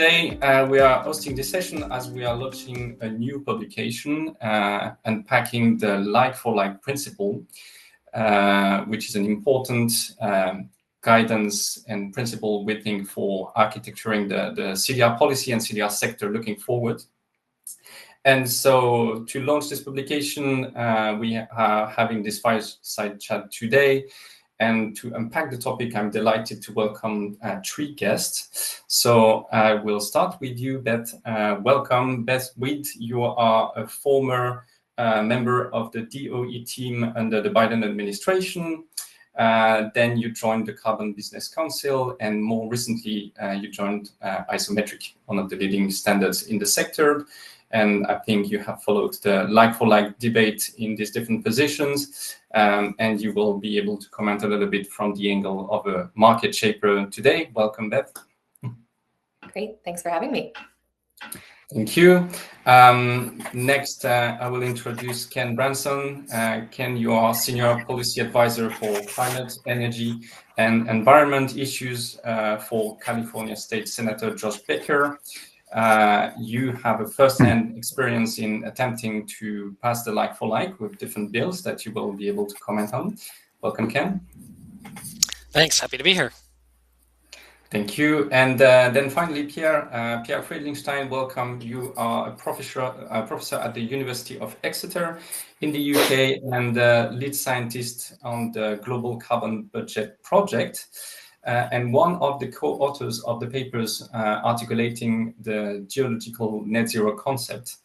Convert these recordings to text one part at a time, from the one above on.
today we are hosting this session as we are launching a new publication, Unpacking the Like-for-Like Principle, which is an important guidance and principle we think for architecturing the CDR policy and CDR sector looking forward. And so to launch this publication, we are having this fireside chat today. And to unpack the topic, I'm delighted to welcome three guests. So I will start with you, Beth. Welcome, Beth Weed. You are a former member of the DOE team under the Biden administration. Then you joined the Carbon Business Council, and more recently, you joined Isometric, one of the leading standards in the sector. And I think you have followed the like-for-like debate in these different positions, and you will be able to comment a little bit from the angle of a market shaper today. Welcome, Beth. Great, thanks for having me. Thank you. Next, I will introduce Ken Branson. Ken, you are Senior Policy Advisor for Climate, Energy, and Environment Issues for California State Senator Josh Becker. You have a first-hand experience in attempting to pass the like-for-like with different bills that you will be able to comment on. Welcome, Ken. Thanks, happy to be here. Thank you. And then finally, Pierre Friedlingstein, welcome. You are a professor at the University of Exeter in the UK and lead scientist on the Global Carbon Budget Project. And one of the co-authors of the papers articulating the geological net zero concept.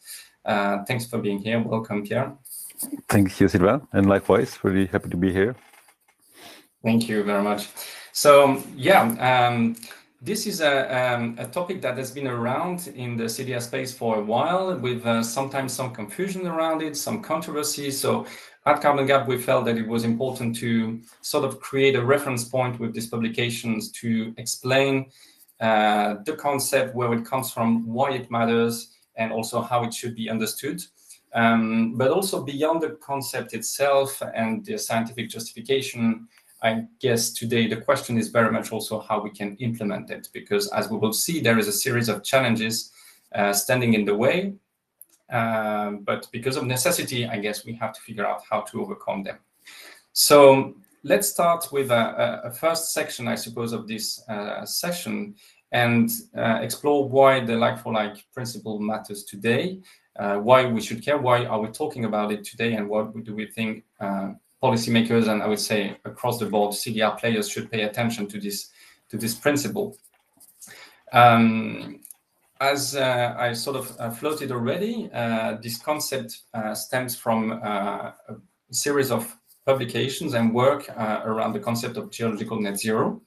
Thanks for being here. Welcome, Pierre. Thank you, Sylvain. And likewise, really happy to be here. Thank you very much. So, this is a topic that has been around in the CDR space for a while, with sometimes some confusion around it, some controversy. So at Carbon Gap, we felt that it was important to sort of create a reference point with these publications to explain the concept, where it comes from, why it matters, and also how it should be understood. But also beyond the concept itself and the scientific justification, I guess today the question is very much also how we can implement it, because as we will see, there is a series of challenges standing in the way. But because of necessity, I guess we have to figure out how to overcome them. So let's start with a first section, I suppose, of this session and explore why the like-for-like principle matters today, why we should care, why are we talking about it today, and what do we think policymakers, and I would say across the board, CDR players should pay attention to this principle. As I sort of floated already, this concept stems from a series of publications and work around the concept of geological net zero.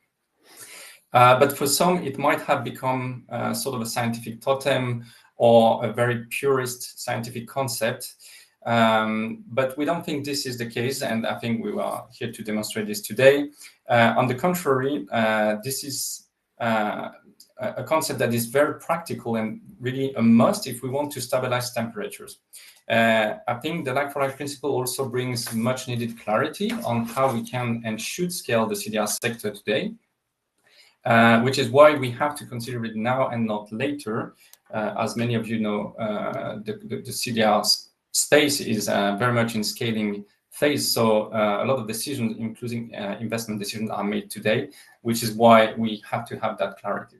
But for some, it might have become sort of a scientific totem or a very purist scientific concept. But we don't think this is the case, and I think we are here to demonstrate this today. On the contrary, this is a concept that is very practical and really a must if we want to stabilize temperatures. I think the like-for-like principle also brings much needed clarity on how we can and should scale the CDR sector today, which is why we have to consider it now and not later. As many of you know, the CDR space is very much in scaling phase. So a lot of decisions, including investment decisions, are made today, which is why we have to have that clarity.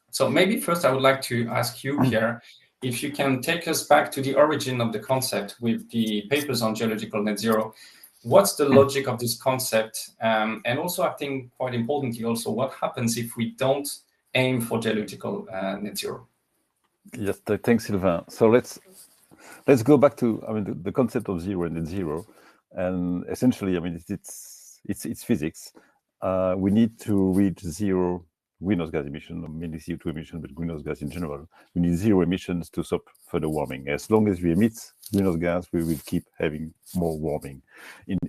So maybe first I would like to ask you, Pierre, if you can take us back to the origin of the concept with the papers on geological net zero. What's the logic of this concept? And also, I think quite importantly, also what happens if we don't aim for geological net zero? Yes, thanks, Sylvain. So let's go back to the concept of zero and net zero, and essentially, it's physics. We need to reach zero greenhouse gas emission, mainly CO2 emission, but greenhouse gas in general. We need zero emissions to stop further warming. As long as we emit greenhouse gas, we will keep having more warming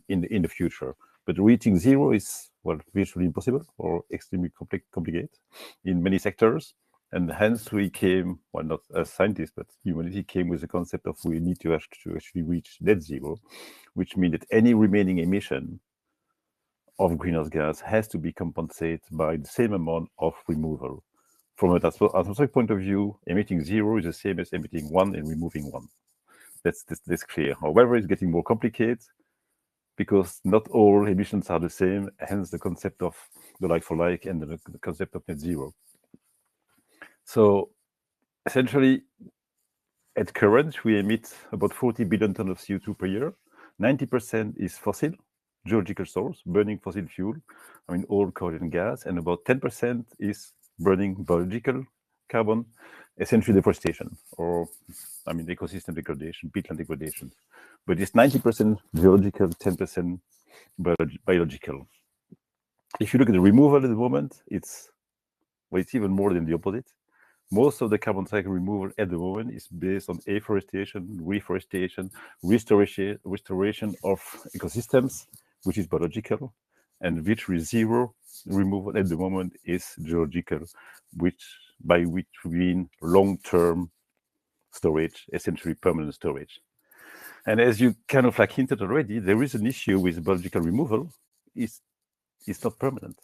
in the future. But reaching zero is virtually impossible or extremely complicated in many sectors. And hence we came, not as scientists, but humanity came with the concept of we need to actually reach net zero, which means that any remaining emission of greenhouse gas has to be compensated by the same amount of removal From an atmospheric point of view, emitting 0 is the same as emitting 1 and removing 1. That's clear. However, it's getting more complicated because not all emissions are the same, hence the concept of the like-for-like and the concept of net zero. So essentially, at current, we emit about 40 billion tons of CO2 per year. 90% is fossil, geological source, burning fossil fuel, oil, coal, and gas, and about 10% is burning biological carbon, essentially deforestation, or ecosystem degradation, peatland degradation. But it's 90% geological, 10% biological. If you look at the removal at the moment, it's even more than the opposite. Most of the carbon cycle removal at the moment is based on afforestation, reforestation, restoration of ecosystems, which is biological, and virtually 0 removal at the moment is geological, by which we mean long-term storage, essentially permanent storage. And as you kind of hinted already, there is an issue with biological removal. It's not permanent.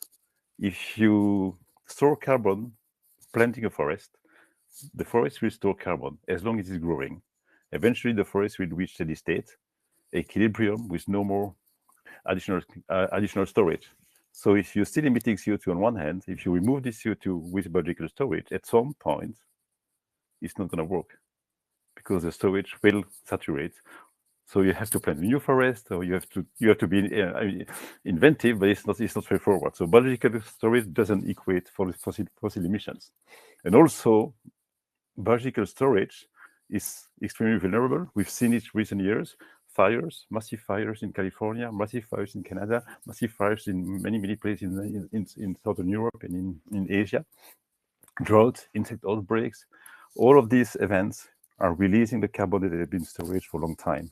If you store carbon, planting a forest, the forest will store carbon as long as it's growing. Eventually, the forest will reach steady state, equilibrium with no more additional storage. So if you're still emitting CO2 on one hand, if you remove this CO2 with biological storage, at some point, it's not going to work because the storage will saturate. So you have to plant a new forest, or you have to be inventive, but it's not straightforward. So biological storage doesn't equate for fossil emissions, and also biological storage is extremely vulnerable. We've seen it recent years: fires, massive fires in California, massive fires in Canada, massive fires in many places in Southern Europe and in Asia. Drought, insect outbreaks, all of these events are releasing the carbon that have been stored for a long time,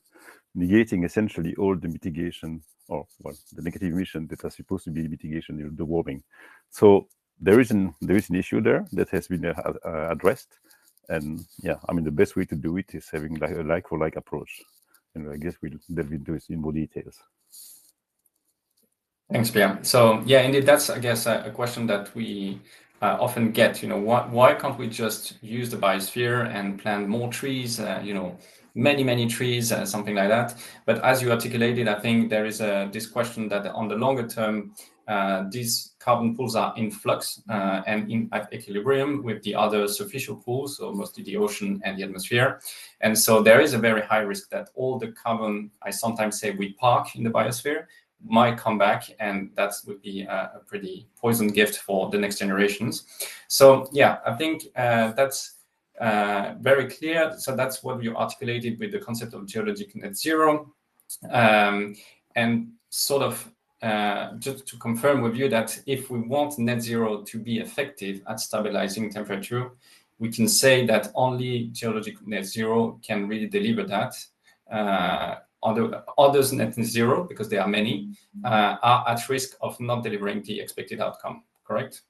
negating essentially all the mitigation, the negative emissions that are supposed to be mitigation, the warming. So there is an issue there that has been addressed, and the best way to do it is having a like-for-like approach, and I guess we'll delve into this in more details. Thanks, Pierre. So indeed, that's I guess a question that we often get. Why can't we just use the biosphere and plant more trees? Many trees, something like that. But as you articulated, I think there is this question that on the longer term, these carbon pools are in flux and at equilibrium with the other superficial pools, so mostly the ocean and the atmosphere. And so there is a very high risk that all the carbon, I sometimes say, we park in the biosphere, might come back, and that would be a pretty poison gift for the next generations. So I think that's very clear. So that's what you articulated with the concept of geological net zero, and sort of just to confirm with you that if we want net zero to be effective at stabilizing temperature, we can say that only geological net zero can really deliver that. Others net zero, because there are many, are at risk of not delivering the expected outcome, correct?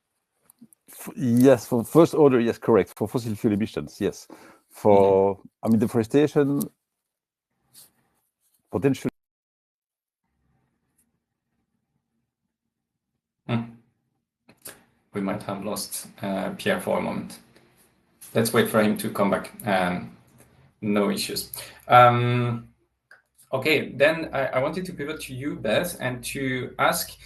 Yes, for first order, yes, correct. For fossil fuel emissions, yes. For, deforestation, potentially. We might have lost Pierre for a moment. Let's wait for him to come back. No issues. Okay, then I wanted to pivot to you, Beth, and to ask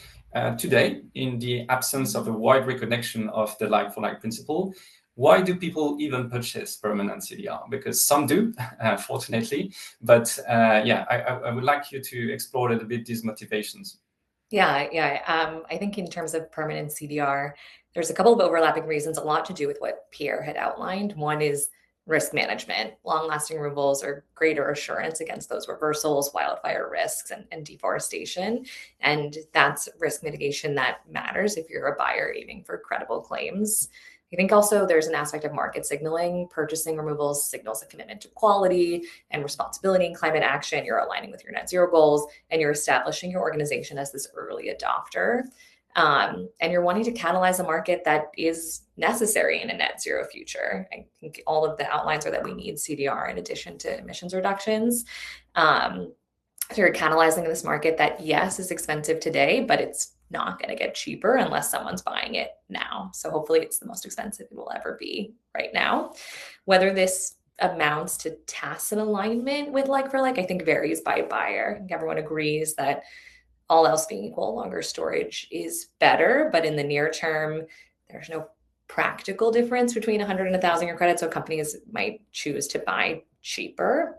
today, in the absence of a wide recognition of the like-for-like principle, why do people even purchase permanent CDR? Because some do, fortunately, but I would like you to explore a little bit these motivations. I think in terms of permanent CDR, there's a couple of overlapping reasons, a lot to do with what Pierre had outlined. One is risk management. Long-lasting removals are greater assurance against those reversals, wildfire risks, and deforestation. And that's risk mitigation that matters if you're a buyer aiming for credible claims. I think also there's an aspect of market signaling. Purchasing removals signals a commitment to quality and responsibility in climate action. You're aligning with your net zero goals, and you're establishing your organization as this early adopter. And you're wanting to catalyze a market that is necessary in a net zero future. I think all of the outlines are that we need CDR in addition to emissions reductions. So you're catalyzing this market that, yes, is expensive today, but it's not going to get cheaper unless someone's buying it now. So hopefully it's the most expensive it will ever be right now. Whether this amounts to tacit alignment with like for like, I think varies by buyer. I think everyone agrees that all else being equal, longer storage is better, but in the near term, there's no practical difference between 100 and 1,000 year credit. So companies might choose to buy cheaper.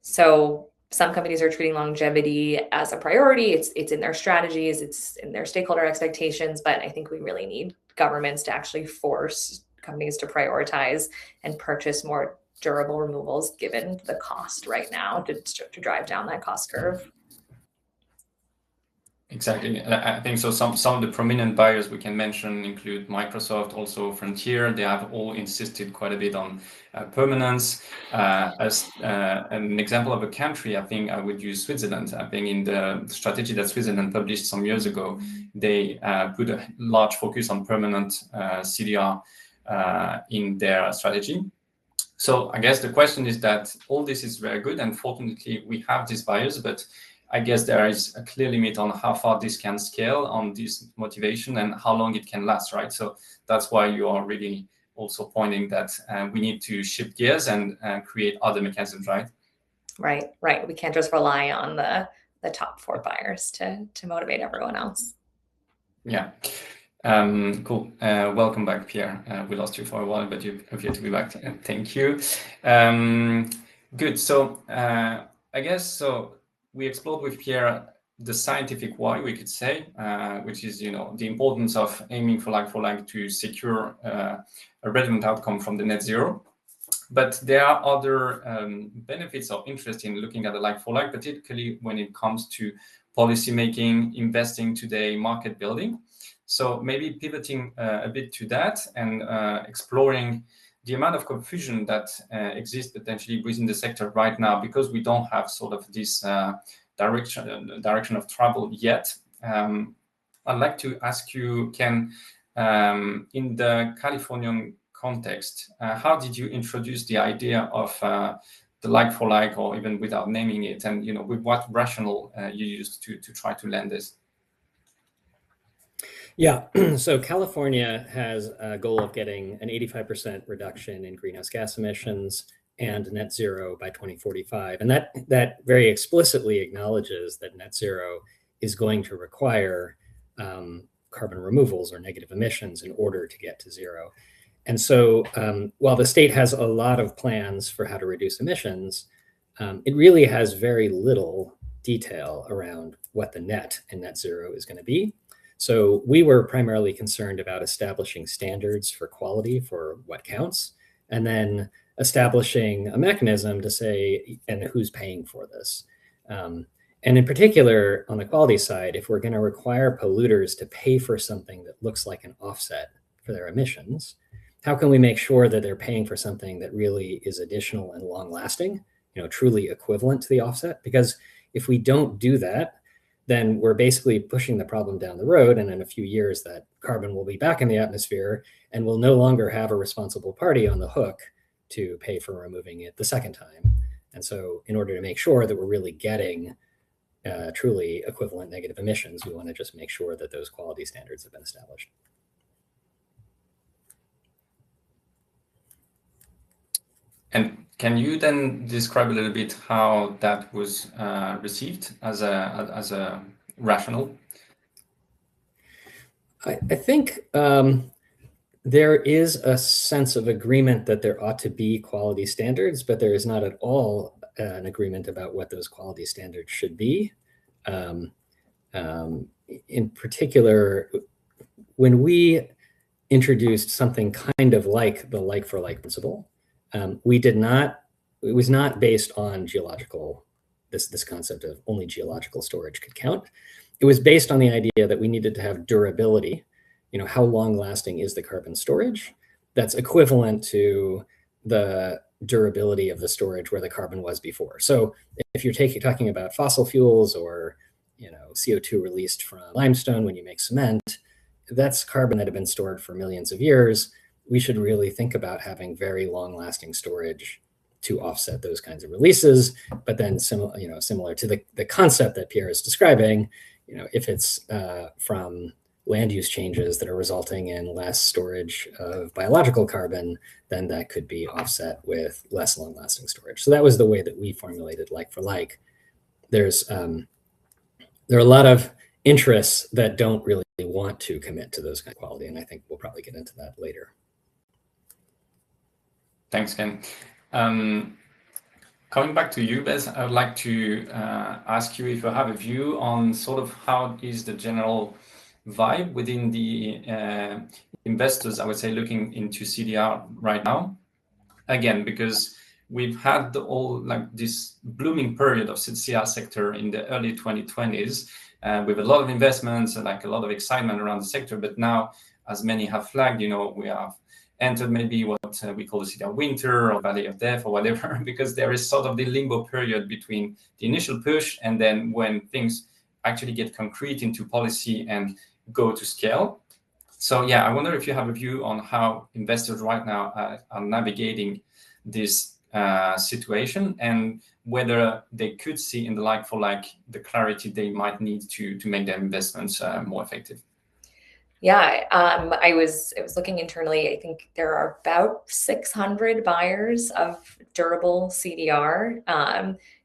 So some companies are treating longevity as a priority. It's in their strategies, it's in their stakeholder expectations, but I think we really need governments to actually force companies to prioritize and purchase more durable removals given the cost right now to drive down that cost curve. Exactly. I think so. Some of the prominent buyers we can mention include Microsoft, also Frontier. They have all insisted quite a bit on permanence. As an example of a country, I think I would use Switzerland. I think in the strategy that Switzerland published some years ago, they put a large focus on permanent CDR in their strategy. So I guess the question is that all this is very good, and fortunately we have these buyers, but I guess there is a clear limit on how far this can scale on this motivation and how long it can last, right? So that's why you are really also pointing that we need to shift gears and create other mechanisms, right? Right. We can't just rely on the top 4 buyers to motivate everyone else. Yeah. Cool. Welcome back, Pierre. We lost you for a while, but you appear to be back. Thank you. Good. So I guess so. We explored with Pierre the scientific why, we could say, which is, the importance of aiming for like to secure a relevant outcome from the net zero. But there are other benefits of interest in looking at the like-for-like, particularly when it comes to policy making, investing today, market building. So maybe pivoting a bit to that and exploring the amount of confusion that exists potentially within the sector right now, because we don't have sort of this direction of travel yet. I'd like to ask you, Ken, in the Californian context, how did you introduce the idea of the like-for-like, or even without naming it, and with what rationale you used to try to land this? Yeah, so California has a goal of getting an 85% reduction in greenhouse gas emissions and net zero by 2045. And that very explicitly acknowledges that net zero is going to require carbon removals or negative emissions in order to get to zero. And so while the state has a lot of plans for how to reduce emissions, it really has very little detail around what the net in net zero is going to be. So we were primarily concerned about establishing standards for quality for what counts, and then establishing a mechanism to say, and who's paying for this. And in particular, on the quality side, if we're going to require polluters to pay for something that looks like an offset for their emissions, how can we make sure that they're paying for something that really is additional and long-lasting, truly equivalent to the offset? Because if we don't do that, then we're basically pushing the problem down the road, and in a few years that carbon will be back in the atmosphere and we'll no longer have a responsible party on the hook to pay for removing it the second time. And so in order to make sure that we're really getting truly equivalent negative emissions, we want to just make sure that those quality standards have been established. And can you then describe a little bit how that was received as a rationale? I think there is a sense of agreement that there ought to be quality standards, but there is not at all an agreement about what those quality standards should be. In particular, when we introduced something kind of like the like-for-like principle, it was not based on geological, this concept of only geological storage could count. It was based on the idea that we needed to have durability. How long lasting is the carbon storage that's equivalent to the durability of the storage where the carbon was before. So if you're talking about fossil fuels or CO2 released from limestone when you make cement, that's carbon that had been stored for millions of years. We should really think about having very long-lasting storage to offset those kinds of releases. But then, similar to the concept that Pierre is describing, if it's from land use changes that are resulting in less storage of biological carbon, then that could be offset with less long-lasting storage. So that was the way that we formulated like for like. There are a lot of interests that don't really want to commit to those kind of quality, and I think we'll probably get into that later. Thanks, Ken. Coming back to you, Beth, I would like to ask you if you have a view on sort of how is the general vibe within the investors, I would say, looking into CDR right now. Again, because we've had this blooming period of CDR sector in the early 2020s with a lot of investments and like a lot of excitement around the sector. But now, as many have flagged, we have entered maybe what we call the CDR winter or valley of death or whatever, because there is sort of the limbo period between the initial push and then when things actually get concrete into policy and go to scale. So yeah, I wonder if you have a view on how investors right now are navigating this situation and whether they could see in the like-for-like the clarity they might need to make their investments more effective. Yeah, I was looking internally. I think there are about 600 buyers of durable CDR.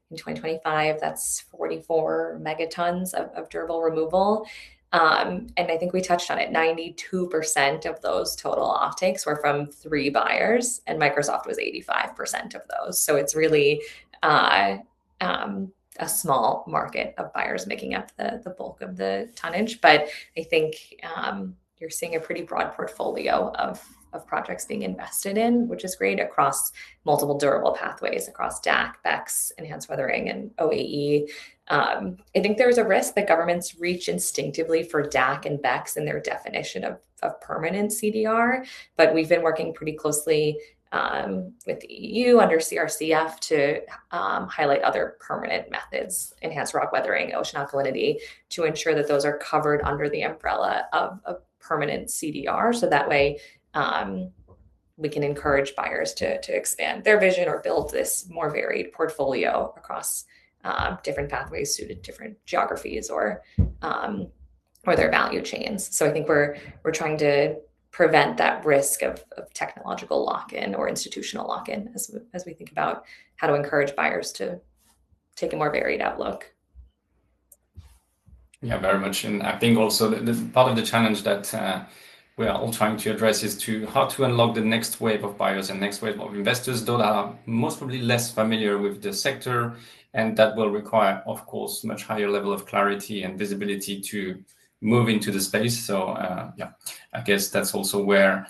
In 2025, that's 44 megatons of durable removal. And I think we touched on it, 92% of those total offtakes were from 3 buyers, and Microsoft was 85% of those. So it's really a small market of buyers making up the bulk of the tonnage. But I think you're seeing a pretty broad portfolio of projects being invested in, which is great across multiple durable pathways, across DAC, BECCS, enhanced weathering, and OAE. I think there's a risk that governments reach instinctively for DAC and BECCS in their definition of permanent CDR, but we've been working pretty closely with the EU under CRCF to highlight other permanent methods, enhanced rock weathering, ocean alkalinity, to ensure that those are covered under the umbrella of permanent CDR. So that way we can encourage buyers to expand their vision or build this more varied portfolio across different pathways suited different geographies or their value chains. So I think we're trying to prevent that risk of technological lock-in or institutional lock-in as we think about how to encourage buyers to take a more varied outlook. Yeah, very much. And I think also the part of the challenge that we are all trying to address is how to unlock the next wave of buyers and next wave of investors, though that are most probably less familiar with the sector, and that will require, of course, much higher level of clarity and visibility to move into the space. So yeah, I guess that's also where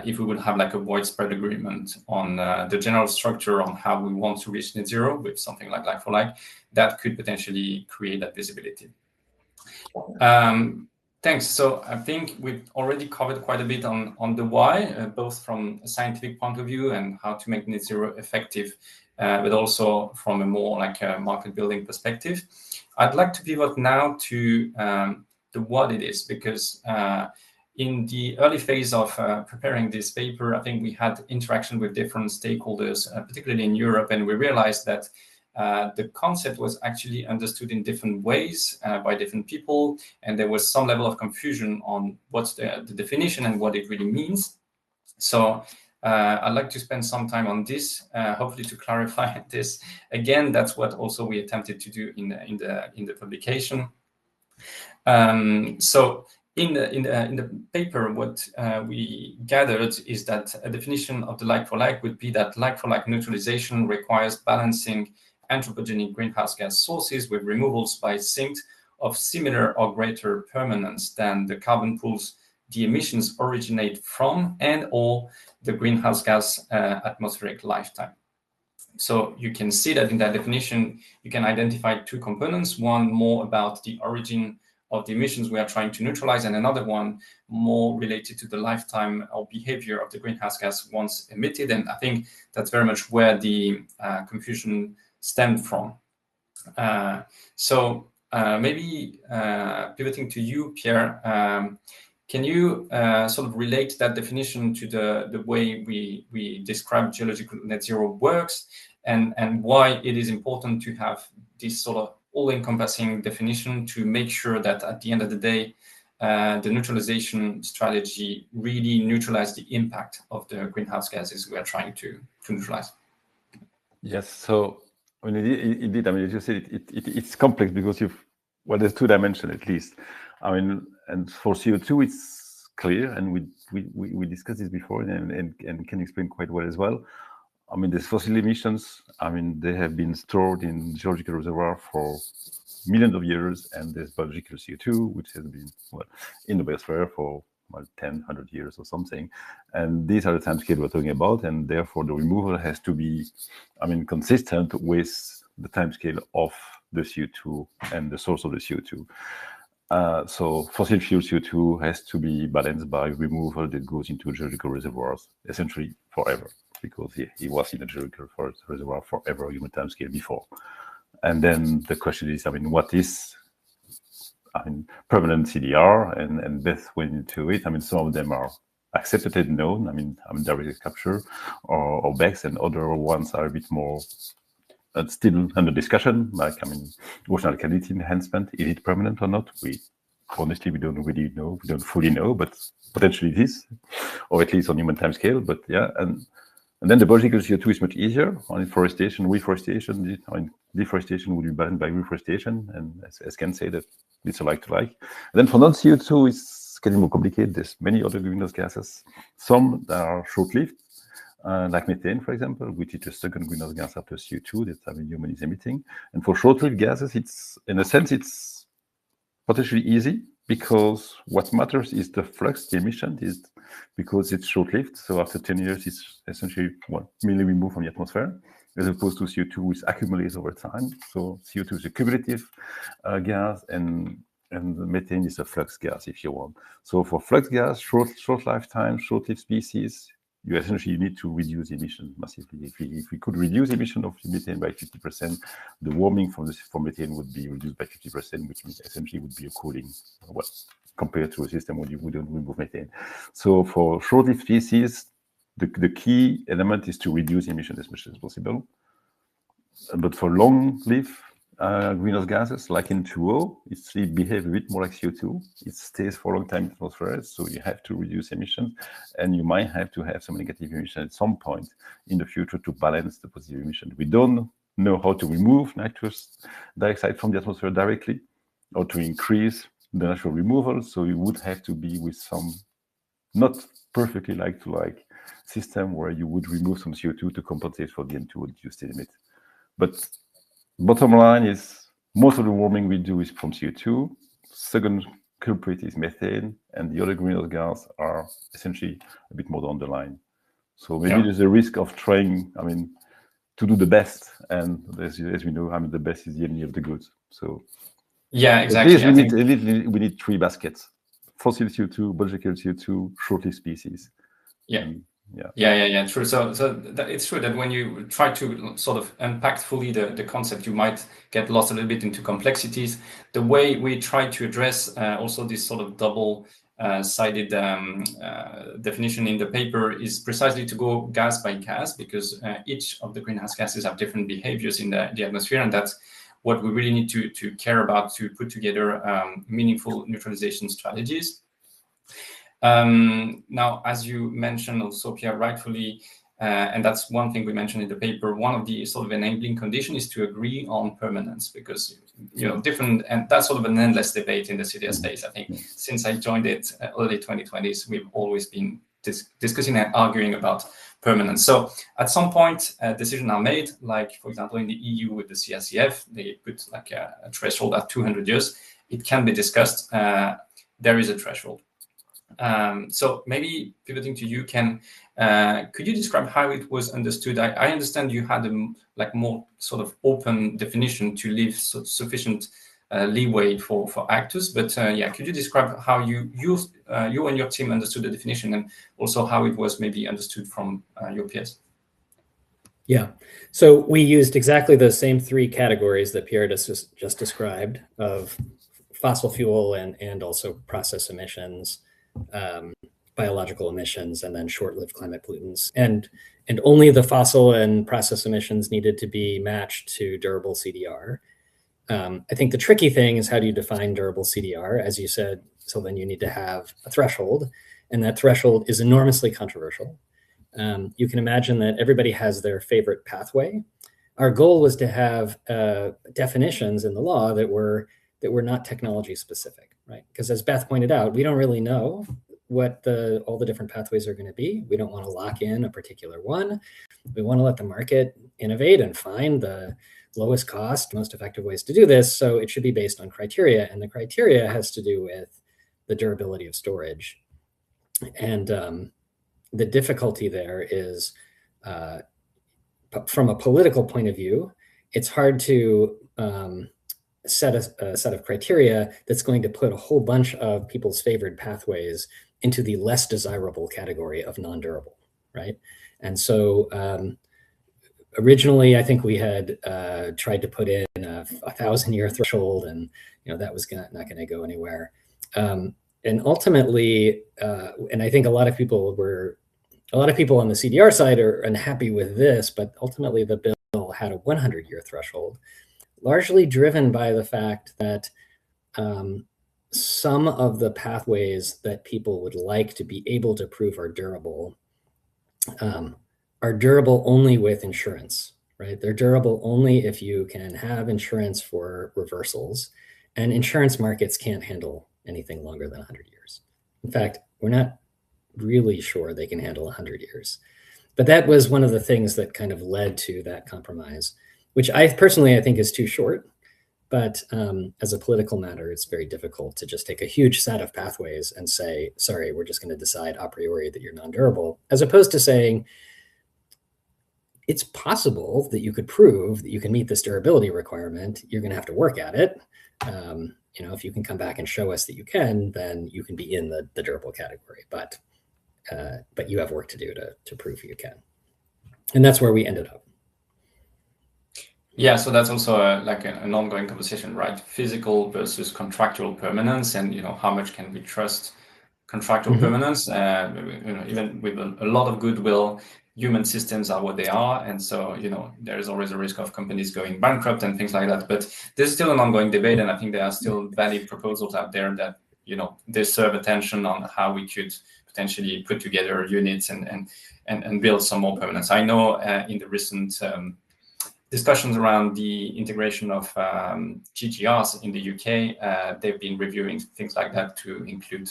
if we would have like a widespread agreement on the general structure on how we want to reach net zero with something like for like, that could potentially create that visibility. Thanks. So I think we've already covered quite a bit on the why, both from a scientific point of view and how to make net zero effective, but also from a more like a market building perspective. I'd like to pivot now to the what it is, because in the early phase of preparing this paper, I think we had interaction with different stakeholders, particularly in Europe, and we realized that the concept was actually understood in different ways by different people, and there was some level of confusion on what's the definition and what it really means. So I'd like to spend some time on this, hopefully to clarify this. Again, that's what also we attempted to do in the publication. So in the paper, what we gathered is that a definition of the like-for-like would be that like-for-like neutralization requires balancing anthropogenic greenhouse gas sources with removals by sinks of similar or greater permanence than the carbon pools the emissions originate from and or the greenhouse gas atmospheric lifetime. So you can see that in that definition, you can identify 2 components, one more about the origin of the emissions we are trying to neutralize, and another one more related to the lifetime or behavior of the greenhouse gas once emitted. And I think that's very much where the confusion stemmed from. So maybe pivoting to you, Pierre, can you sort of relate that definition to the way we describe geological net zero works, and why it is important to have this sort of all-encompassing definition to make sure that at the end of the day, the neutralization strategy really neutralizes the impact of the greenhouse gases we are trying to neutralize. Yes, so I mean, indeed, I mean, as you said, it's complex because there's two dimensions at least. I mean, and for CO2, it's clear, and we discussed this before, and can explain quite well as well. I mean, there's fossil emissions. I mean, they have been stored in geological reservoir for millions of years, and there's biological CO2, which has been in the biosphere for 10, 100 years or something. And these are the timescale we're talking about, and therefore the removal has to be, I mean, consistent with the timescale of the CO2 and the source of the CO2. So fossil fuel CO2 has to be balanced by removal that goes into geological reservoirs, essentially forever, because it was in a geological reservoir forever, human timescale before. And then the question is, I mean, what is permanent CDR? And Beth went into it. I mean, some of them are accepted and known. I mean, direct capture or BECCS, and other ones are a bit more still under discussion. Like, I mean, ocean alkalinity enhancement, is it permanent or not? Honestly, we don't really know. We don't fully know, but potentially it is, or at least on human timescale. But yeah, and then the biological CO2 is much easier on reforestation. Deforestation will be balanced by reforestation, and as Ken said, that it's a like to like. And then for non-CO2, it's getting more complicated. There's many other greenhouse gases. Some that are short-lived, like methane, for example, which is the second greenhouse gas after CO2 that human is emitting. And for short-lived gases, it's in a sense it's potentially easy, because what matters is the flux, the emission, is because it's short-lived. So after 10 years, it's essentially merely removed from the atmosphere, as opposed to CO2, which accumulates over time. So CO2 is a cumulative gas, and methane is a flux gas, if you want. So for flux gas, short lifetime, short-lived species, you essentially need to reduce emissions massively. If we could reduce emission of methane by 50%, the warming from methane would be reduced by 50%, which means essentially would be a cooling, compared to a system where we don't remove methane. So for short-lived species, the key element is to reduce emission as much as possible. But for long-lived greenhouse gases, like N2O, it behaves a bit more like CO2. It stays for a long time in the atmosphere, so you have to reduce emissions, and you might have to have some negative emission at some point in the future to balance the positive emission. We don't know how to remove nitrous dioxide from the atmosphere directly, or to increase the natural removal, so you would have to be with some not perfectly like-to-like system where you would remove some CO2 to compensate for the N2O that you still emit. But bottom line is, most of the warming we do is from CO2. Second culprit is methane, and the other greenhouse gases are essentially a bit more down the line. So maybe there's a risk of trying, I mean, to do the best, and as we know, I mean, the best is the enemy of the good. So yeah, exactly. We need three baskets: fossil CO2, biological CO2, short-lived species. Yeah, true. So it's true that when you try to sort of unpack fully the concept, you might get lost a little bit into complexities. The way we try to address also this sort of double-sided definition in the paper is precisely to go gas by gas, because each of the greenhouse gases have different behaviors in the atmosphere, and that's what we really need to care about to put together meaningful neutralization strategies. Now, as you mentioned also, Pierre, rightfully, and that's one thing we mentioned in the paper, one of the sort of enabling conditions is to agree on permanence, because, different, and that's sort of an endless debate in the CDR space. I think since I joined it early 2020s, we've always been discussing and arguing about permanence. So at some point, decisions are made, like, for example, in the EU with the CRCF, they put like a threshold at 200 years. It can be discussed. There is a threshold. So maybe pivoting to you, Ken, could you describe how it was understood? I understand you had a more sort of open definition to leave sufficient leeway for actors, but could you describe how you and your team understood the definition, and also how it was maybe understood from your peers? Yeah, so we used exactly those same three categories that Pierre just described, of fossil fuel and also process emissions, biological emissions, and then short-lived climate pollutants. And only the fossil and process emissions needed to be matched to durable CDR. I think the tricky thing is, how do you define durable CDR? As you said, so then you need to have a threshold, and that threshold is enormously controversial. You can imagine that everybody has their favorite pathway. Our goal was to have definitions in the law that were not technology specific, right? Because as Beth pointed out, we don't really know what all the different pathways are going to be. We don't want to lock in a particular one. We want to let the market innovate and find the lowest cost, most effective ways to do this. So it should be based on criteria, and the criteria has to do with the durability of storage. And the difficulty there is, from a political point of view, it's hard to set a set of criteria that's going to put a whole bunch of people's favored pathways into the less desirable category of non-durable, right? And so originally, I think we had tried to put in a 1,000-year threshold, and that was not going to go anywhere. And ultimately, and I think a lot of people on the CDR side are unhappy with this, but ultimately the bill had a 100-year threshold, largely driven by the fact that some of the pathways that people would like to be able to prove are durable only with insurance, right? They're durable only if you can have insurance for reversals, and insurance markets can't handle anything longer than 100 years. In fact, we're not really sure they can handle 100 years. But that was one of the things that kind of led to that compromise, which I think is too short. But as a political matter, it's very difficult to just take a huge set of pathways and say, sorry, we're just going to decide a priori that you're non-durable, as opposed to saying, it's possible that you could prove that you can meet this durability requirement. You're going to have to work at it. If you can come back and show us that you can, then you can be in the durable category. But you have work to do to prove you can. And that's where we ended up. Yeah, so that's also an ongoing conversation, right? Physical versus contractual permanence, and how much can we trust contractual permanence? Even with a lot of goodwill, human systems are what they are, and so there is always a risk of companies going bankrupt and things like that. But there's still an ongoing debate, and I think there are still valid proposals out there that deserve attention on how we could potentially put together units and build some more permanence. I know in the recent discussions around the integration of GGRs in the UK, they've been reviewing things like that to include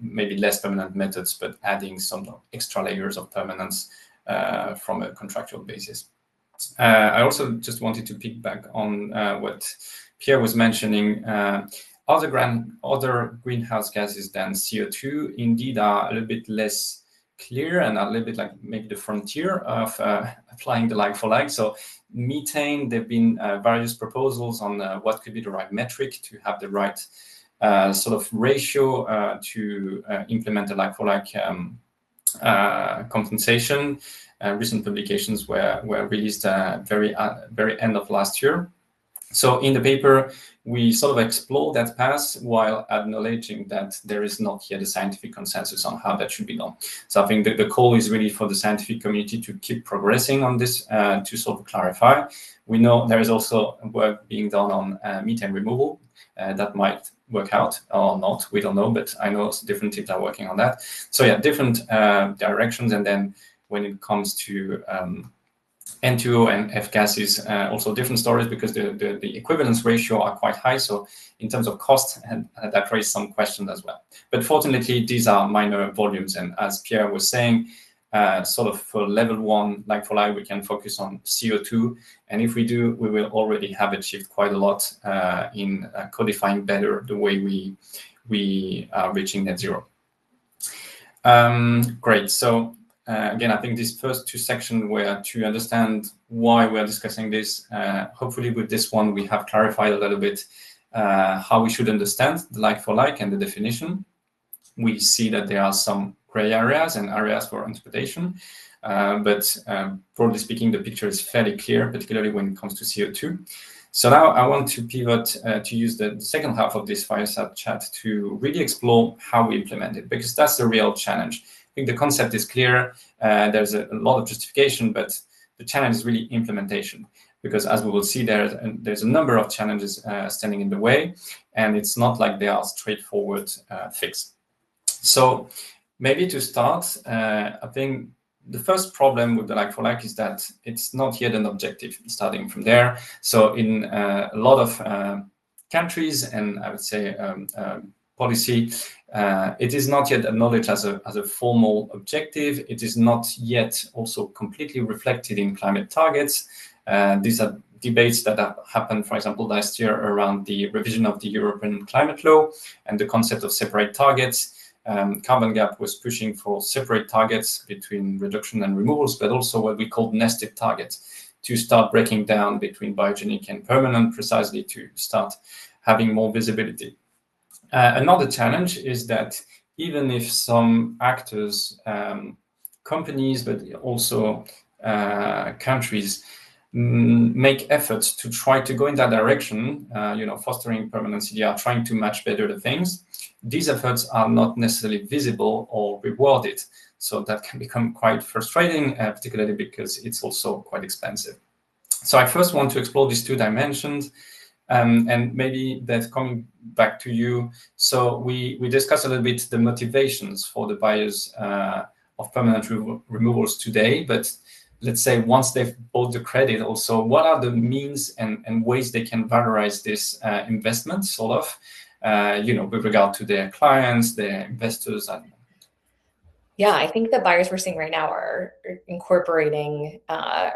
maybe less permanent methods, but adding some extra layers of permanence from a contractual basis. I also just wanted to pick back on what Pierre was mentioning. Other greenhouse gases than CO2 indeed are a little bit less clear and are a little bit like maybe the frontier of applying the like for like. So methane, there have been various proposals on what could be the right metric to have the right sort of ratio to implement a like for like compensation. Recent publications were released very end of last year. So in the paper, we sort of explore that path while acknowledging that there is not yet a scientific consensus on how that should be done. So I think the call is really for the scientific community to keep progressing on this to sort of clarify. We know there is also work being done on methane removal. That might work out or not, we don't know, but I know different teams are working on that. So yeah, different directions. And then when it comes to N2O and F gases, also different stories, because the equivalence ratio are quite high. So in terms of cost, and that raised some questions as well. But fortunately, these are minor volumes. And as Pierre was saying, sort of for level 1, like for like, we can focus on CO2. And if we do, we will already have achieved quite a lot in codifying better the way we are reaching net zero. Great. So again, I think these first two sections were to understand why we're discussing this. Hopefully with this one, we have clarified a little bit how we should understand the like for like and the definition. We see that there are some gray areas and areas for interpretation, but broadly speaking, the picture is fairly clear, particularly when it comes to CO2. So now I want to pivot to use the second half of this Fireside chat to really explore how we implement it, because that's the real challenge. I think the concept is clear. There's a lot of justification, but the challenge is really implementation. because as we will see, there's a number of challenges standing in the way, and it's not like they are straightforward fix. So maybe to start, I think the first problem with the like-for-like is that it's not yet an objective, starting from there. So in a lot of countries, and I would say policy, it is not yet acknowledged as a formal objective. It is not yet also completely reflected in climate targets. These are debates that have happened, for example, last year around the revision of the European climate law and the concept of separate targets. Carbon Gap was pushing for separate targets between reduction and removals, but also what we call nested targets, to start breaking down between biogenic and permanent, precisely to start having more visibility. Another challenge is that even if some actors, companies, but also countries make efforts to try to go in that direction, fostering permanent CDR, trying to match better the things, these efforts are not necessarily visible or rewarded. So that can become quite frustrating, particularly because it's also quite expensive. So I first want to explore these two dimensions, and maybe Beth, coming back to you. So we discussed a little bit the motivations for the buyers of permanent removals today, but let's say once they've bought the credit also, what are the means and ways they can valorize this investment, sort of, with regard to their clients, their investors? Yeah, I think the buyers we're seeing right now are incorporating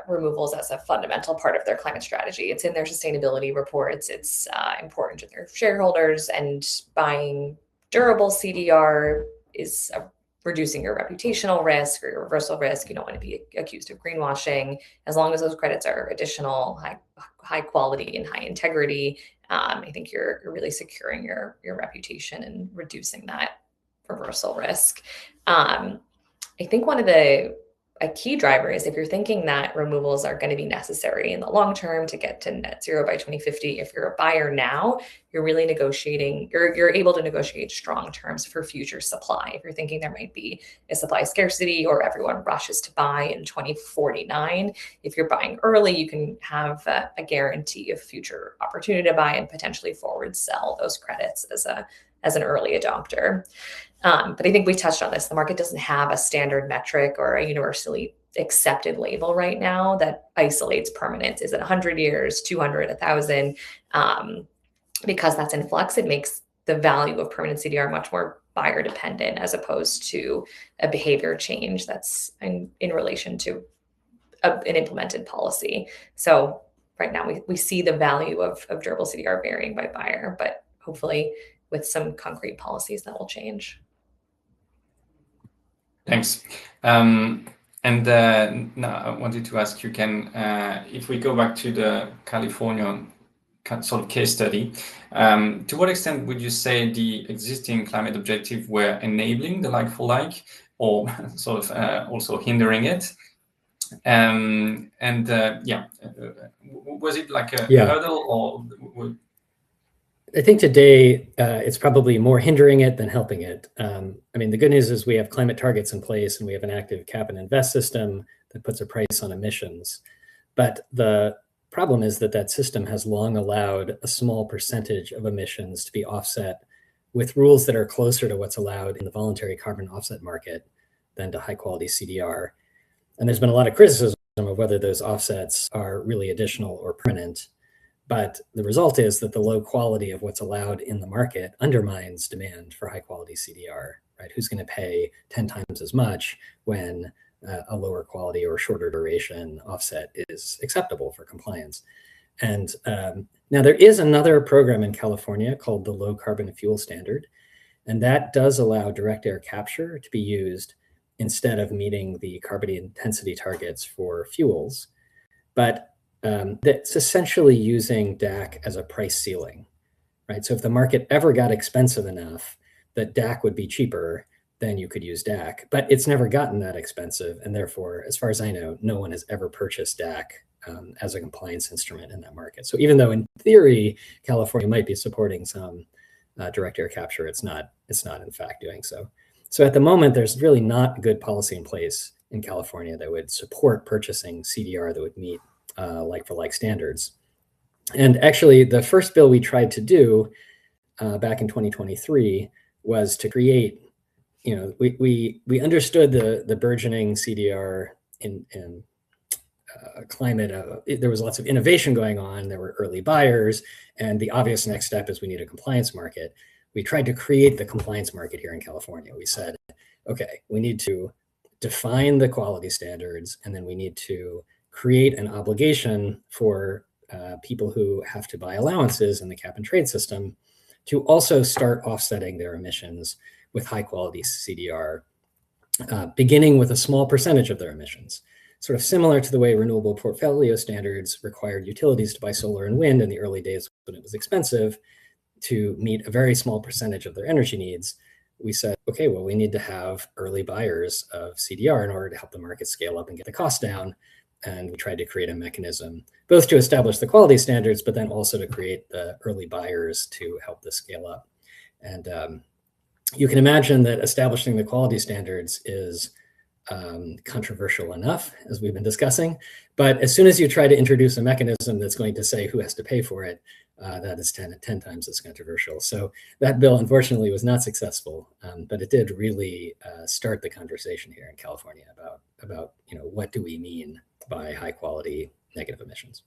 removals as a fundamental part of their climate strategy. It's in their sustainability reports. It's important to their shareholders, and buying durable CDR is reducing your reputational risk or your reversal risk. You don't want to be accused of greenwashing. As long as those credits are additional, high quality and high integrity, I think you're really securing your reputation and reducing that reversal risk. I think one of a key driver is if you're thinking that removals are going to be necessary in the long term to get to net zero by 2050, if you're a buyer now, you're really negotiating, you're able to negotiate strong terms for future supply. If you're thinking there might be a supply scarcity or everyone rushes to buy in 2049, if you're buying early, you can have a guarantee of future opportunity to buy and potentially forward sell those credits as an early adopter. But I think we touched on this. The market doesn't have a standard metric or a universally accepted label right now that isolates permanence. Is it 100 years, 200, 1,000? Because that's in flux, it makes the value of permanent CDR much more buyer dependent as opposed to a behavior change that's in relation to an implemented policy. So right now we see the value of durable CDR varying by buyer, but hopefully with some concrete policies that will change. Thanks. And now I wanted to ask you, Ken, if we go back to the California sort of case study, to what extent would you say the existing climate objective were enabling the like-for-like, or sort of also hindering it? Was it like a hurdle, or? I think today it's probably more hindering it than helping it. I mean, the good news is we have climate targets in place and we have an active cap and invest system that puts a price on emissions. But the problem is that system has long allowed a small percentage of emissions to be offset with rules that are closer to what's allowed in the voluntary carbon offset market than to high quality CDR. And there's been a lot of criticism of whether those offsets are really additional or permanent. But the result is that the low quality of what's allowed in the market undermines demand for high quality CDR, right? Who's going to pay 10 times as much when a lower quality or shorter duration offset is acceptable for compliance? And now there is another program in California called the Low Carbon Fuel Standard, and that does allow direct air capture to be used instead of meeting the carbon intensity targets for fuels. But that's essentially using DAC as a price ceiling, right? So if the market ever got expensive enough that DAC would be cheaper, then you could use DAC. But it's never gotten that expensive. And therefore, as far as I know, no one has ever purchased DAC as a compliance instrument in that market. So even though in theory, California might be supporting some direct air capture, it's not in fact doing so. So at the moment, there's really not good policy in place in California that would support purchasing CDR that would meet like-for-like standards. And actually, the first bill we tried to do back in 2023 was to create, we understood the burgeoning CDR in climate. There was lots of innovation going on. There were early buyers, and the obvious next step is we need a compliance market. We tried to create the compliance market here in California. We said, okay, we need to define the quality standards, and then we need to create an obligation for people who have to buy allowances in the cap and trade system to also start offsetting their emissions with high quality CDR, beginning with a small percentage of their emissions. Sort of similar to the way renewable portfolio standards required utilities to buy solar and wind in the early days when it was expensive to meet a very small percentage of their energy needs. We said, okay, well, we need to have early buyers of CDR in order to help the market scale up and get the cost down. And we tried to create a mechanism both to establish the quality standards, but then also to create the early buyers to help this scale up. And you can imagine that establishing the quality standards is controversial enough, as we've been discussing. But as soon as you try to introduce a mechanism that's going to say who has to pay for it, that is 10 times as controversial. So that bill, unfortunately, was not successful, but it did really start the conversation here in California about what do we mean by high quality negative emissions.